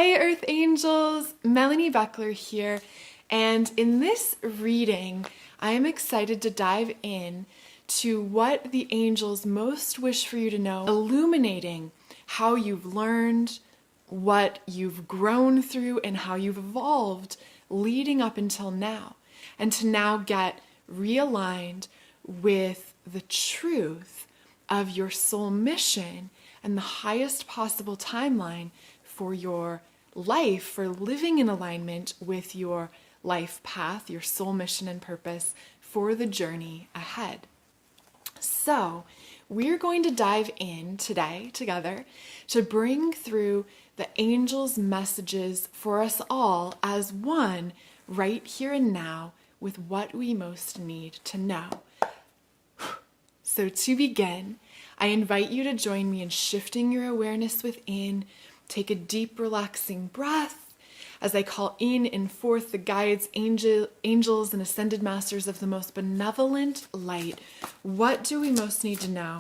Hey Earth Angels, Melanie Beckler here, and in this reading, I am excited to dive in to what the angels most wish for you to know, illuminating how you've learned, what you've grown through, and how you've evolved leading up until now, and to now get realigned with the truth of your soul mission and the highest possible timeline for your life, for living in alignment with your life path, your soul mission and purpose for the journey ahead. So we're going to dive in today together to bring through the angels' messages for us all as one right here and now with what we most need to know. So to begin, I invite you to join me in shifting your awareness within. Take a deep, relaxing breath as I call in and forth the guides, angels, and ascended masters of the most benevolent light. What do we most need to know?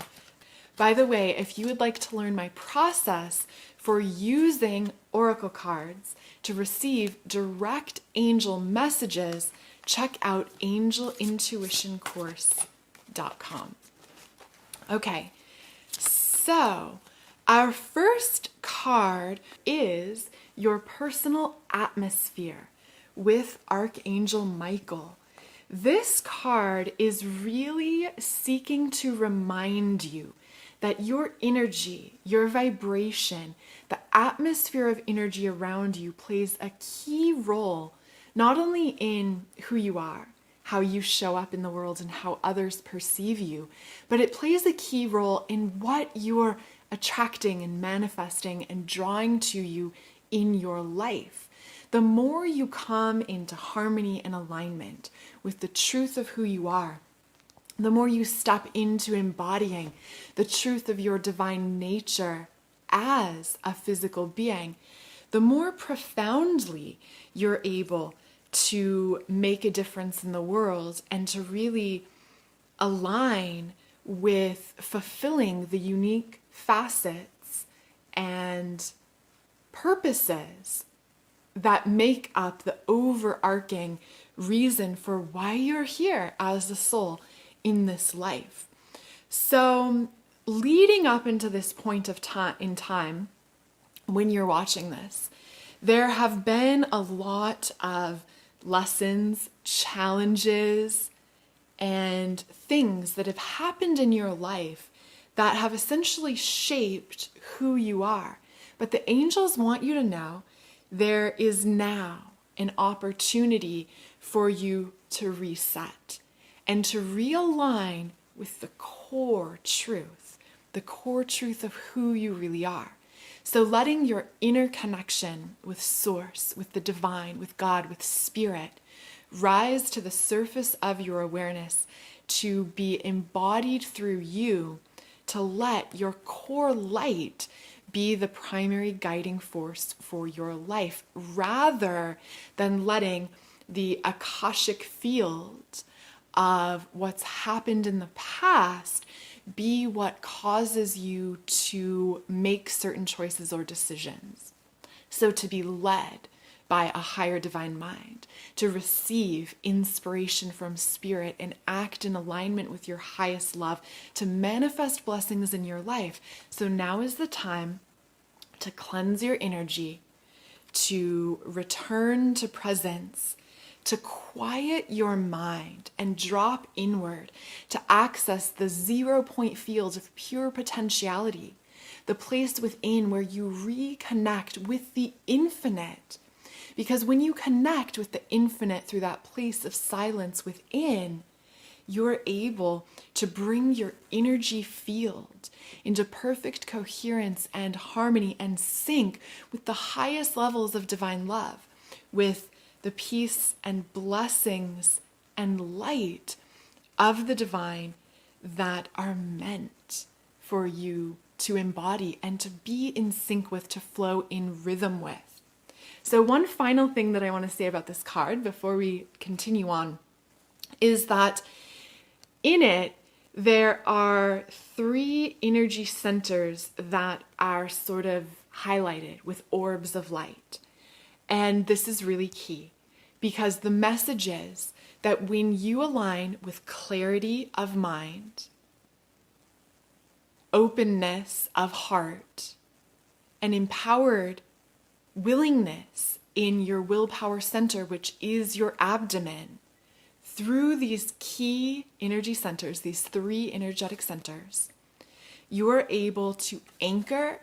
By the way, if you would like to learn my process for using oracle cards to receive direct angel messages, check out angelintuitioncourse.com. Okay, so our first card is your personal atmosphere with Archangel Michael. This card is really seeking to remind you that your energy, your vibration, the atmosphere of energy around you plays a key role, not only in who you are, how you show up in the world and how others perceive you, but it plays a key role in what you're attracting and manifesting and drawing to you in your life. The more you come into harmony and alignment with the truth of who you are, the more you step into embodying the truth of your divine nature as a physical being, the more profoundly you're able to make a difference in the world and to really align with fulfilling the unique facets and purposes that make up the overarching reason for why you're here as a soul in this life. So leading up into this point of time, when you're watching this, there have been a lot of lessons, challenges, and things that have happened in your life that have essentially shaped who you are. But the angels want you to know there is now an opportunity for you to reset and to realign with the core truth of who you really are. So letting your inner connection with Source, with the divine, with God, with Spirit, rise to the surface of your awareness, to be embodied through you, to let your core light be the primary guiding force for your life, rather than letting the Akashic field of what's happened in the past be what causes you to make certain choices or decisions. So to be led by a higher divine mind, to receive inspiration from Spirit and act in alignment with your highest love, to manifest blessings in your life. So now is the time to cleanse your energy, to return to presence, to quiet your mind and drop inward, to access the 0-point field of pure potentiality, the place within where you reconnect with the infinite. Because when you connect with the infinite through that place of silence within, you're able to bring your energy field into perfect coherence and harmony and sync with the highest levels of divine love, with the peace and blessings and light of the divine that are meant for you to embody and to be in sync with, to flow in rhythm with. So one final thing that I want to say about this card before we continue on is that in it, there are 3 energy centers that are sort of highlighted with orbs of light. And this is really key because the message is that when you align with clarity of mind, openness of heart, and empowered willingness in your willpower center, which is your abdomen, through these key energy centers, these 3 energetic centers, you are able to anchor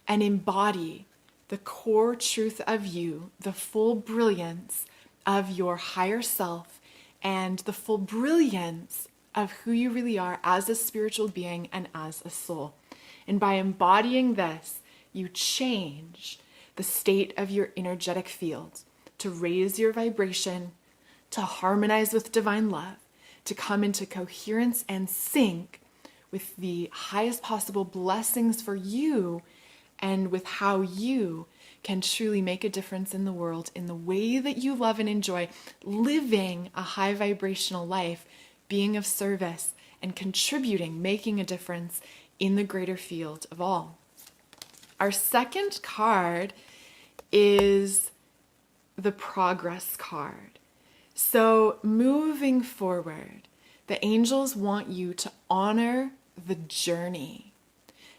and embody the core truth of you, the full brilliance of your higher self, and the full brilliance of who you really are as a spiritual being and as a soul. And by embodying this, you change the state of your energetic field to raise your vibration, to harmonize with divine love, to come into coherence and sync with the highest possible blessings for you and with how you can truly make a difference in the world in the way that you love and enjoy, living a high vibrational life, being of service and contributing, making a difference in the greater field of all. Our second card is the progress card. So moving forward, the angels want you to honor the journey.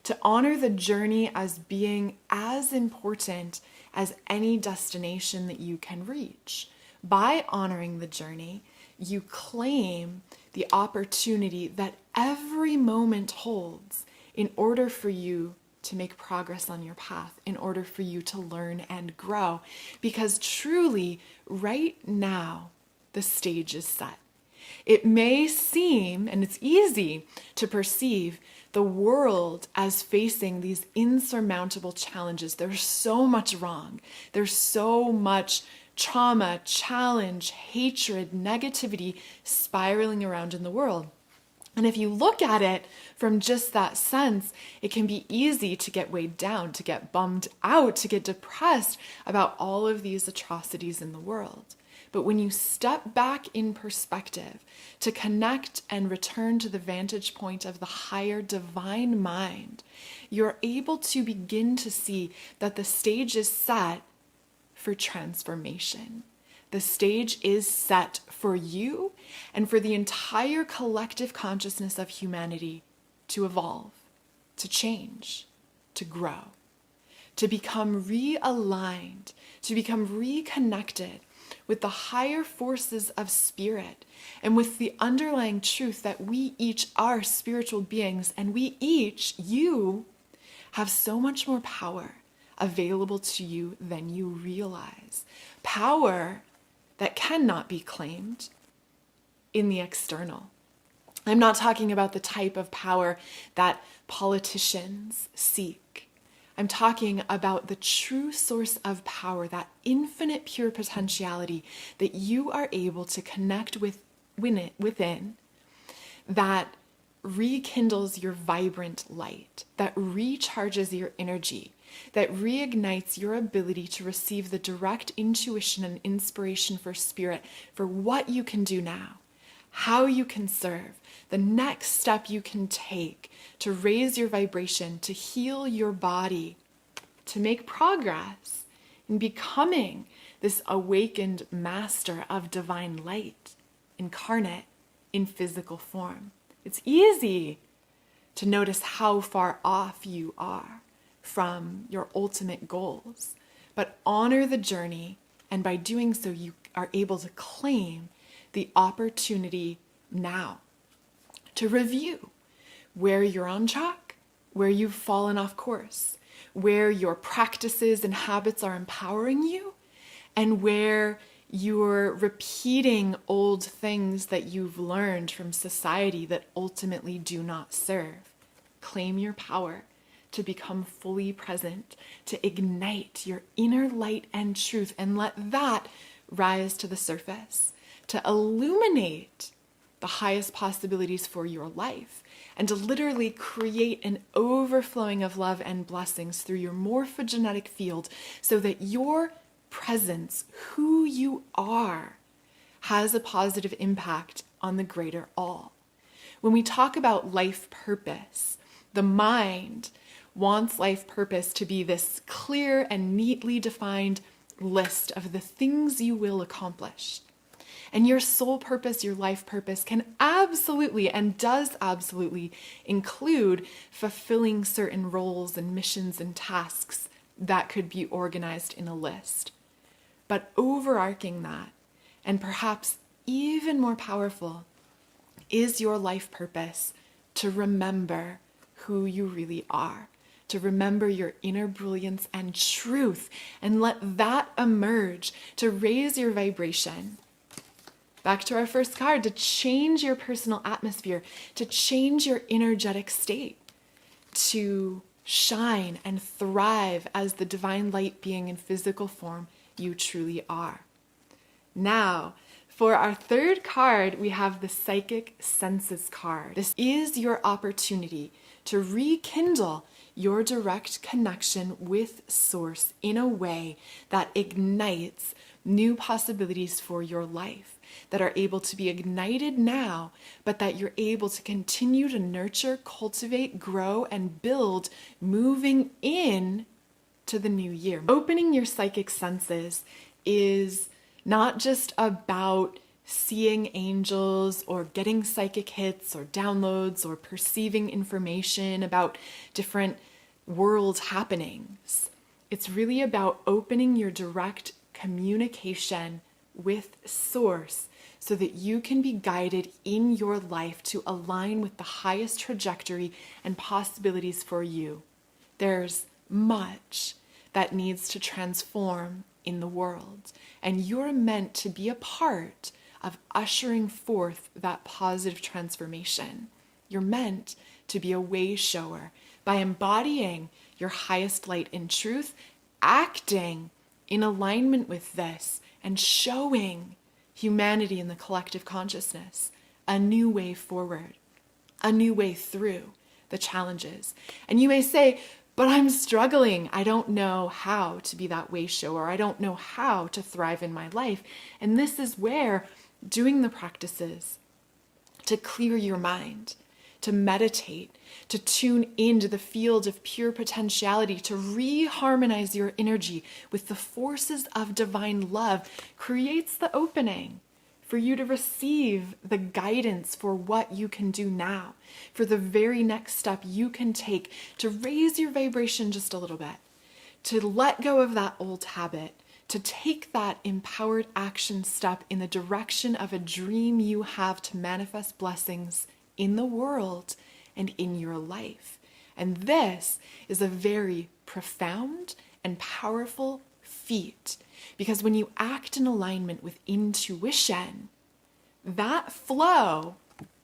To honor the journey as being as important as any destination that you can reach. By honoring the journey, you claim the opportunity that every moment holds in order for you to make progress on your path, in order for you to learn and grow. Because truly, right now, the stage is set. It may seem, and it's easy to perceive, the world as facing these insurmountable challenges. There's so much wrong. There's so much trauma, challenge, hatred, negativity spiraling around in the world. And if you look at it from just that sense, it can be easy to get weighed down, to get bummed out, to get depressed about all of these atrocities in the world. But when you step back in perspective to connect and return to the vantage point of the higher divine mind, you're able to begin to see that the stage is set for transformation. The stage is set for you and for the entire collective consciousness of humanity to evolve, to change, to grow, to become realigned, to become reconnected with the higher forces of spirit and with the underlying truth that we each are spiritual beings and we each, you, have so much more power available to you than you realize. Power that cannot be claimed in the external. I'm not talking about the type of power that politicians seek. I'm talking about the true source of power, that infinite pure potentiality that you are able to connect with within, that rekindles your vibrant light, that recharges your energy, that reignites your ability to receive the direct intuition and inspiration for spirit for what you can do now, how you can serve, the next step you can take to raise your vibration, to heal your body, to make progress in becoming this awakened master of divine light, incarnate in physical form. It's easy to notice how far off you are from your ultimate goals, but honor the journey, and by doing so, you are able to claim the opportunity now to review where you're on track, where you've fallen off course, where your practices and habits are empowering you, and where you're repeating old things that you've learned from society that ultimately do not serve. Claim your power to become fully present, to ignite your inner light and truth, and let that rise to the surface, to illuminate the highest possibilities for your life, and to literally create an overflowing of love and blessings through your morphogenetic field so that your presence, who you are, has a positive impact on the greater all. When we talk about life purpose, the mind wants life purpose to be this clear and neatly defined list of the things you will accomplish. And your soul purpose, your life purpose can absolutely and does absolutely include fulfilling certain roles and missions and tasks that could be organized in a list. But overarching that, and perhaps even more powerful, is your life purpose to remember who you really are, to remember your inner brilliance and truth, and let that emerge, to raise your vibration. Back to our first card, to change your personal atmosphere, to change your energetic state, to shine and thrive as the divine light being in physical form you truly are. Now, for our third card, we have the Psychic Senses card. This is your opportunity to rekindle your direct connection with Source in a way that ignites new possibilities for your life, that are able to be ignited now, but that you're able to continue to nurture, cultivate, grow, and build moving in to the new year. Opening your psychic senses is not just about seeing angels or getting psychic hits or downloads or perceiving information about different world happenings. It's really about opening your direct communication with Source so that you can be guided in your life to align with the highest trajectory and possibilities for you. There's much that needs to transform in the world, and you're meant to be a part of ushering forth that positive transformation. You're meant to be a way shower by embodying your highest light in truth, acting in alignment with this, and showing humanity in the collective consciousness a new way forward, a new way through the challenges. And you may say, but I'm struggling. I don't know how to be that way shower. I don't know how to thrive in my life. And this is where doing the practices to clear your mind, to meditate, to tune into the field of pure potentiality, to reharmonize your energy with the forces of divine love, creates the opening for you to receive the guidance for what you can do now, for the very next step you can take to raise your vibration just a little bit, to let go of that old habit, to take that empowered action step in the direction of a dream you have to manifest blessings in the world and in your life. And this is a very profound and powerful feat, because when you act in alignment with intuition, that flow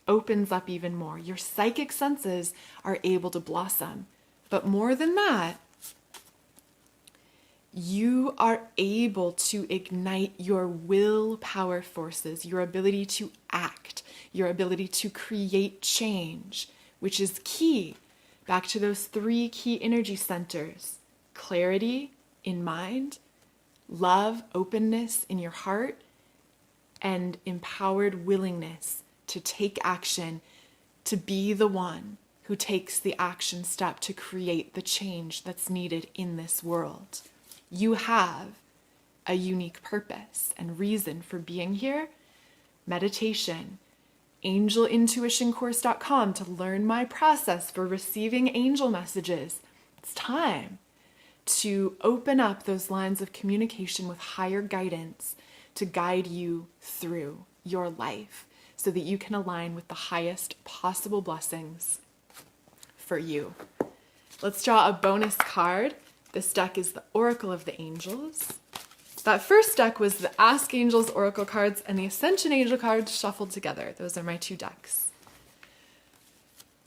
opens up even more. Your psychic senses are able to blossom. But more than that, you are able to ignite your willpower forces, your ability to act, your ability to create change, which is key. Back to those 3 key energy centers: clarity in mind, love, openness in your heart, and empowered willingness to take action, to be the one who takes the action step to create the change that's needed in this world. You have a unique purpose and reason for being here. Meditation, angelintuitioncourse.com to learn my process for receiving angel messages. It's time to open up those lines of communication with higher guidance to guide you through your life so that you can align with the highest possible blessings for you. Let's draw a bonus card. This deck is the Oracle of the Angels. That first deck was the Ask Angels Oracle cards and the Ascension Angel cards shuffled together. Those are my 2 decks.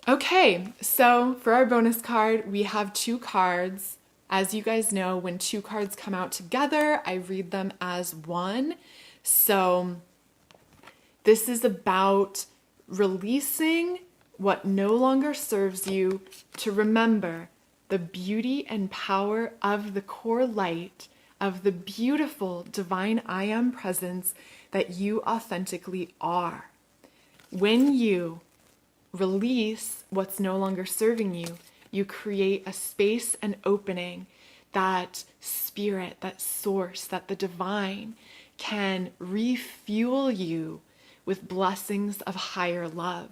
Okay, so for our bonus card, we have 2 cards. As you guys know, when 2 cards come out together, I read them as one. So this is about releasing what no longer serves you, to remember the beauty and power of the core light, of the beautiful divine I Am presence that you authentically are. When you release what's no longer serving you, You create a space and opening that spirit, that source, that the divine can refuel you with blessings of higher love.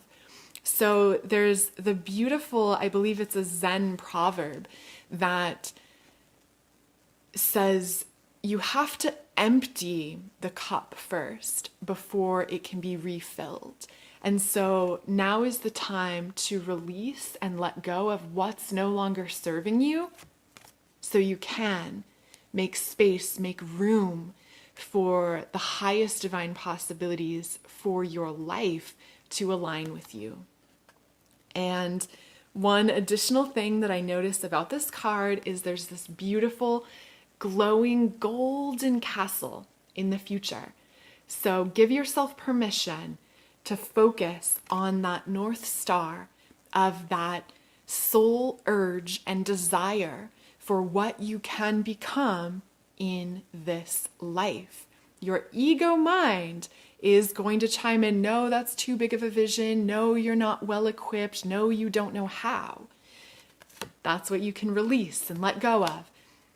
So there's the beautiful, I believe it's a Zen proverb that says you have to empty the cup first before it can be refilled. And so now is the time to release and let go of what's no longer serving you, so you can make space, make room for the highest divine possibilities for your life to align with you. And one additional thing that I noticed about this card is there's this beautiful glowing golden castle in the future. So give yourself permission to focus on that North Star of that soul urge and desire for what you can become in this life. Your ego mind is going to chime in, no, that's too big of a vision. No, you're not well equipped. No, you don't know how. That's what you can release and let go of.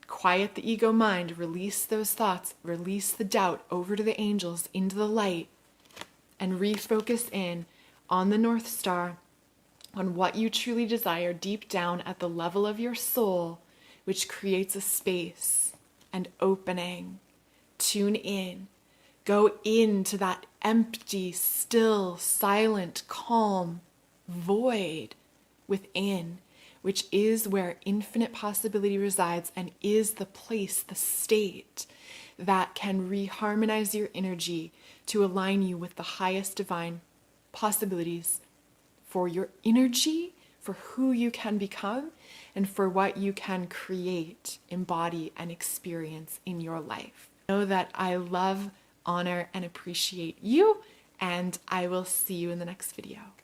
Quiet the ego mind, release those thoughts, release the doubt over to the angels, into the light, and refocus in on the North Star, on what you truly desire deep down at the level of your soul, which creates a space and opening. Tune in. Go into that empty, still, silent, calm void within, which is where infinite possibility resides and is the place, the state that can reharmonize your energy to align you with the highest divine possibilities for your energy, for who you can become, and for what you can create, embody, and experience in your life. Know that I love, honor, and appreciate you, and I will see you in the next video.